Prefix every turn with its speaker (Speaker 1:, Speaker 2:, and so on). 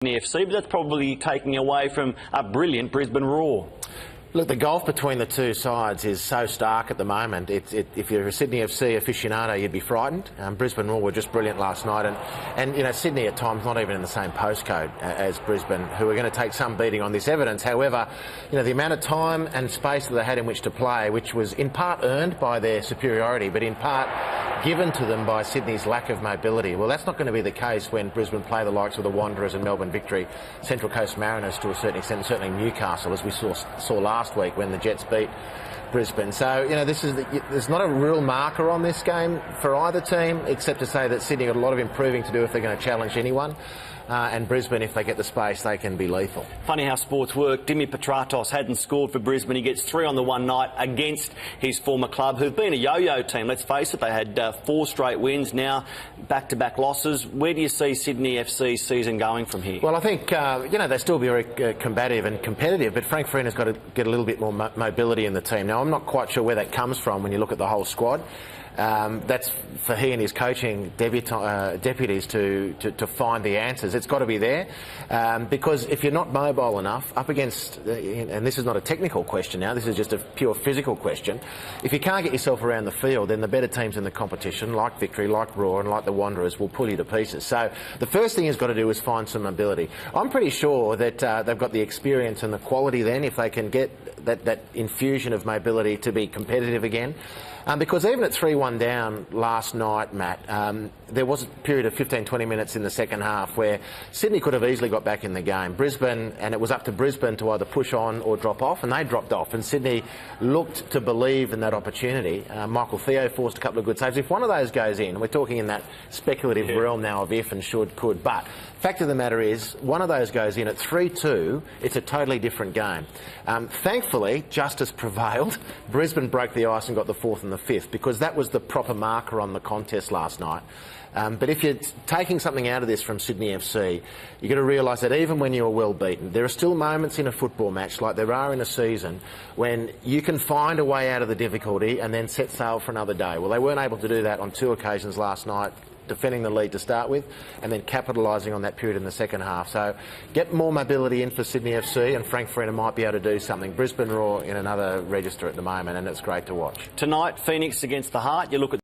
Speaker 1: Sydney FC, but that's probably taking away from a brilliant Brisbane Roar.
Speaker 2: Look, the gulf between the two sides is so stark at the moment. If you're a Sydney FC aficionado, you'd be frightened. Brisbane Roar were just brilliant last night, and you know, Sydney at times not even in the same postcode as Brisbane, who are going to take some beating on this evidence. However, you know, the amount of time and space that they had in which to play, which was in part earned by their superiority, but in part given to them by Sydney's lack of mobility. Well, that's not going to be the case when Brisbane play the likes of the Wanderers and Melbourne Victory, Central Coast Mariners to a certain extent, and certainly Newcastle, as we saw last week when the Jets beat Brisbane. So, you know, there's not a real marker on this game for either team, except to say that Sydney got a lot of improving to do if they're going to challenge anyone. And Brisbane, if they get the space, they can be lethal.
Speaker 1: Funny how sports work. Dimi Petratos hadn't scored for Brisbane. He gets 3 on the one night against his former club, who've been a yo-yo team. Let's face it, they had 4 straight wins, now back-to-back losses. Where do you see Sydney FC's season going from here? Well,
Speaker 2: I think, you know, they'll still be very combative and competitive, but Frank Farina's got to get a little bit more mobility in the team. Now, I'm not quite sure where that comes from when you look at the whole squad. That's for he and his coaching deputies to find the answers. It's got to be there, because if you're not mobile enough, up against, and this is not a technical question now, this is just a pure physical question, if you can't get yourself around the field, then the better teams in the competition, like Victory, like Roar and like the Wanderers, will pull you to pieces. So the first thing he's got to do is find some mobility. I'm pretty sure that they've got the experience and the quality then, if they can get that infusion of mobility, to be competitive again. Because even at 3-1 down last night, Matt, there was a period of 15-20 minutes in the second half where Sydney could have easily got back in the game. Brisbane, and it was up to Brisbane to either push on or drop off, and they dropped off, and Sydney looked to believe in that opportunity. Michael Theo forced a couple of good saves. If one of those goes in, we're talking in that speculative realm now of if and should, could, but fact of the matter is, one of those goes in at 3-2, it's a totally different game. Thankfully, justice prevailed. Brisbane broke the ice and got the 4th and the 5th, because that was the proper marker on the contest last night. But if you're taking something out of this from Sydney FC, you've got to realise that even when you're well beaten, there are still moments in a football match, like there are in a season, when you can find a way out of the difficulty and then set sail for another day. Well, they weren't able to do that on 2 occasions last night, defending the lead to start with and then capitalising on that period in the second half. So get more mobility in for Sydney FC, and Frank Farina might be able to do something. Brisbane Roar in another register at the moment, and it's great to watch.
Speaker 1: Tonight, Phoenix against the Heart. You look at